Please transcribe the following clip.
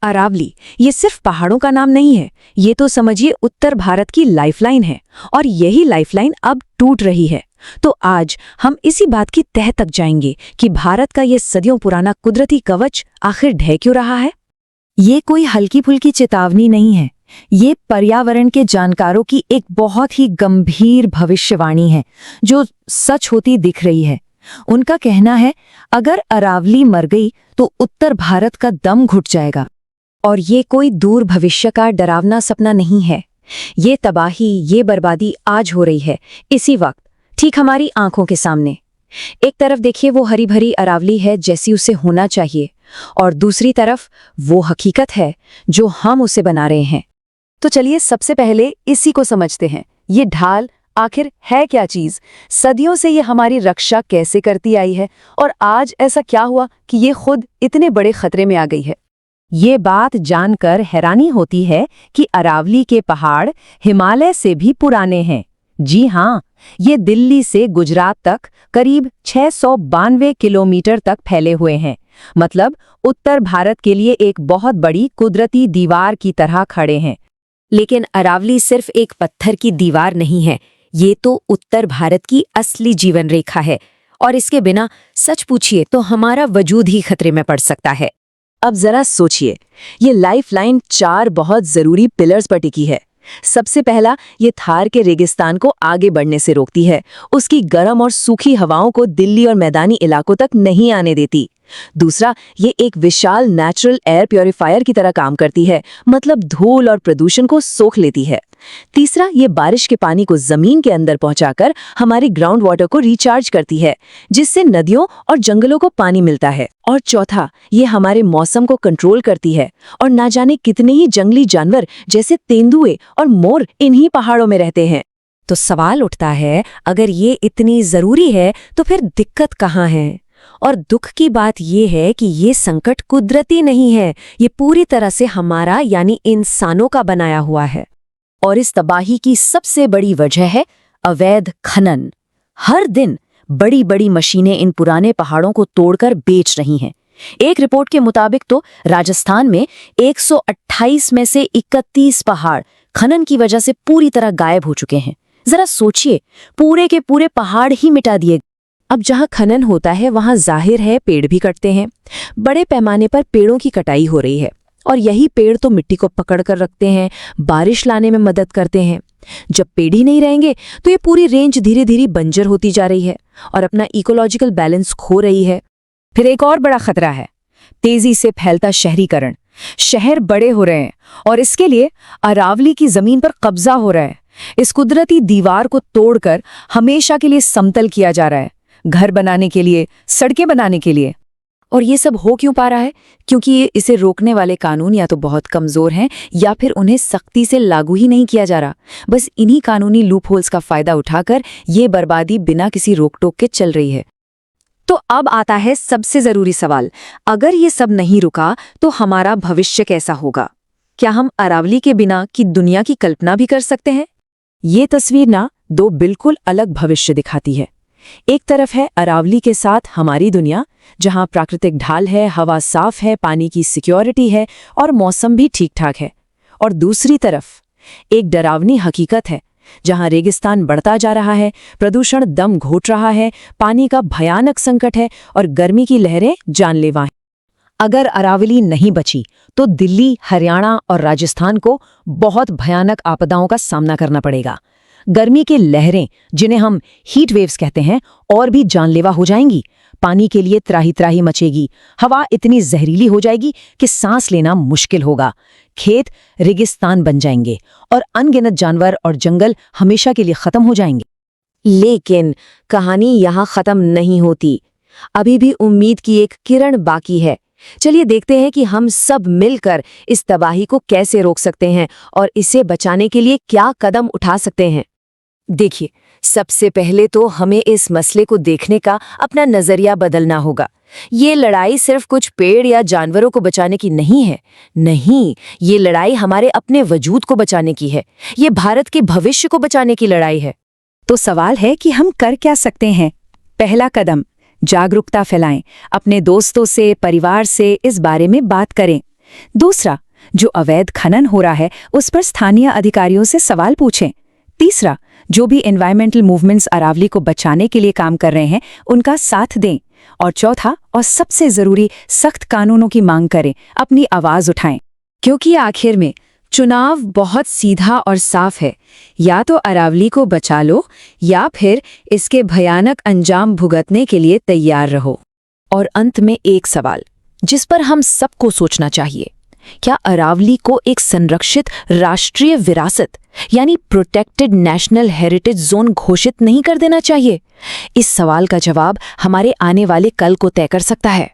अरावली ये सिर्फ पहाड़ों का नाम नहीं है, ये तो समझिए उत्तर भारत की लाइफलाइन है। और यही लाइफलाइन अब टूट रही है। तो आज हम इसी बात की तह तक जाएंगे कि भारत का ये सदियों पुराना कुदरती कवच आखिर ढह क्यों रहा है। ये कोई हल्की फुल्की चेतावनी नहीं है, ये पर्यावरण के जानकारों की एक बहुत ही गंभीर भविष्यवाणी है जो सच होती दिख रही है। उनका कहना है, अगर अरावली मर गई तो उत्तर भारत का दम घुट जाएगा। और ये कोई दूर भविष्य का डरावना सपना नहीं है, ये तबाही, ये बर्बादी आज हो रही है, इसी वक्त, ठीक हमारी आंखों के सामने। एक तरफ देखिए वो हरी भरी अरावली है जैसी उसे होना चाहिए, और दूसरी तरफ वो हकीकत है जो हम उसे बना रहे हैं। तो चलिए सबसे पहले इसी को समझते हैं। ये ढाल आखिर है क्या चीज? सदियों से ये हमारी रक्षा कैसे करती आई है, और आज ऐसा क्या हुआ कि ये खुद इतने बड़े खतरे में आ गई है? ये बात जानकर हैरानी होती है कि अरावली के पहाड़ हिमालय से भी पुराने हैं। जी हाँ, ये दिल्ली से गुजरात तक करीब 692 किलोमीटर तक फैले हुए हैं। मतलब उत्तर भारत के लिए एक बहुत बड़ी कुदरती दीवार की तरह खड़े हैं। लेकिन अरावली सिर्फ एक पत्थर की दीवार नहीं है, ये तो उत्तर भारत की असली जीवन रेखा है। और इसके बिना सच पूछिए तो हमारा वजूद ही खतरे में पड़ सकता है। अब जरा सोचिए, ये लाइफलाइन 4 बहुत जरूरी पिलर्स पर टिकी है। सबसे पहला, ये थार के रेगिस्तान को आगे बढ़ने से रोकती है, उसकी गर्म और सूखी हवाओं को दिल्ली और मैदानी इलाकों तक नहीं आने देती। दूसरा, ये एक विशाल नेचुरल एयर प्योरीफायर की तरह काम करती है, मतलब धूल और प्रदूषण को सोख लेती है। तीसरा, ये बारिश के पानी को जमीन के अंदर पहुंचाकर हमारी ग्राउंड वाटर को रिचार्ज करती है, जिससे नदियों और जंगलों को पानी मिलता है। और चौथा, ये हमारे मौसम को कंट्रोल करती है, और ना जाने कितने ही जंगली जानवर जैसे तेंदुए और मोर इन्हीं पहाड़ों में रहते हैं। तो सवाल उठता है, अगर ये इतनी जरूरी है तो फिर दिक्कत कहाँ है? और दुख की बात यह है कि ये संकट कुदरती नहीं है, ये पूरी तरह से हमारा यानी इंसानों का बनाया हुआ है। और इस तबाही की सबसे बड़ी वजह है अवैध खनन। हर दिन बड़ी बड़ी मशीनें इन पुराने पहाड़ों को तोड़कर बेच रही हैं। एक रिपोर्ट के मुताबिक तो राजस्थान में 128 में से 31 पहाड़ खनन की वजह से पूरी तरह गायब हो चुके हैं। जरा सोचिए, पूरे के पूरे पहाड़ ही मिटा दिए। अब जहां खनन होता है वहां जाहिर है पेड़ भी कटते हैं। बड़े पैमाने पर पेड़ों की कटाई हो रही है, और यही पेड़ तो मिट्टी को पकड़ कर रखते हैं, बारिश लाने में मदद करते हैं। जब पेड़ ही नहीं रहेंगे तो ये पूरी रेंज धीरे धीरे बंजर होती जा रही है और अपना इकोलॉजिकल बैलेंस खो रही है। फिर एक और बड़ा खतरा है, तेजी से फैलता शहरीकरण। शहर बड़े हो रहे हैं और इसके लिए अरावली की जमीन पर कब्जा हो रहा है। इस कुदरती दीवार को तोड़कर हमेशा के लिए समतल किया जा रहा है, घर बनाने के लिए, सड़कें बनाने के लिए। और ये सब हो क्यों पा रहा है? क्योंकि इसे रोकने वाले कानून या तो बहुत कमजोर हैं या फिर उन्हें सख्ती से लागू ही नहीं किया जा रहा। बस इन्हीं कानूनी लूपहोल्स का फायदा उठाकर ये बर्बादी बिना किसी रोक टोक के चल रही है। तो अब आता है सबसे जरूरी सवाल, अगर ये सब नहीं रुका तो हमारा भविष्य कैसा होगा? क्या हम अरावली के बिना की दुनिया की कल्पना भी कर सकते हैं? ये तस्वीर ना 2 बिल्कुल अलग भविष्य दिखाती है। एक तरफ है अरावली के साथ हमारी दुनिया, जहां प्राकृतिक ढाल है, हवा साफ है, पानी की सिक्योरिटी है और मौसम भी ठीक ठाक है। और दूसरी तरफ एक डरावनी हकीकत है, जहां रेगिस्तान बढ़ता जा रहा है, प्रदूषण दम घोट रहा है, पानी का भयानक संकट है और गर्मी की लहरें जानलेवा हैं। अगर अरावली नहीं बची तो दिल्ली, हरियाणा और राजस्थान को बहुत भयानक आपदाओं का सामना करना पड़ेगा। गर्मी की लहरें, जिन्हें हम हीट वेव्स कहते हैं, और भी जानलेवा हो जाएंगी। पानी के लिए त्राही त्राही मचेगी, हवा इतनी जहरीली हो जाएगी कि सांस लेना मुश्किल होगा, खेत रेगिस्तान बन जाएंगे और अनगिनत जानवर और जंगल हमेशा के लिए खत्म हो जाएंगे। लेकिन कहानी यहाँ खत्म नहीं होती। अभी भी उम्मीद की एक किरण बाकी है। चलिए देखते हैं कि हम सब मिलकर इस तबाही को कैसे रोक सकते हैं और इसे बचाने के लिए क्या कदम उठा सकते हैं। देखिए, सबसे पहले तो हमें इस मसले को देखने का अपना नजरिया बदलना होगा। ये लड़ाई सिर्फ कुछ पेड़ या जानवरों को बचाने की नहीं है। नहीं, ये लड़ाई हमारे अपने वजूद को बचाने की है। ये भारत के भविष्य को बचाने की लड़ाई है। तो सवाल है कि हम कर क्या सकते हैं? पहला कदम, जागरूकता फैलाएं। अपने दोस्तों से, परिवार से इस बारे में बात करें। दूसरा, जो अवैध खनन हो रहा है उस पर स्थानीय अधिकारियों से सवाल पूछें। तीसरा, जो भी एनवायरमेंटल मूवमेंट्स अरावली को बचाने के लिए काम कर रहे हैं उनका साथ दें। और चौथा और सबसे जरूरी, सख्त कानूनों की मांग करें, अपनी आवाज उठाएं। क्योंकि आखिर में चुनाव बहुत सीधा और साफ है, या तो अरावली को बचा लो या फिर इसके भयानक अंजाम भुगतने के लिए तैयार रहो। और अंत में एक सवाल जिस पर हम सबको सोचना चाहिए, क्या अरावली को एक संरक्षित राष्ट्रीय विरासत यानी प्रोटेक्टेड नेशनल हेरिटेज जोन घोषित नहीं कर देना चाहिए? इस सवाल का जवाब हमारे आने वाले कल को तय कर सकता है।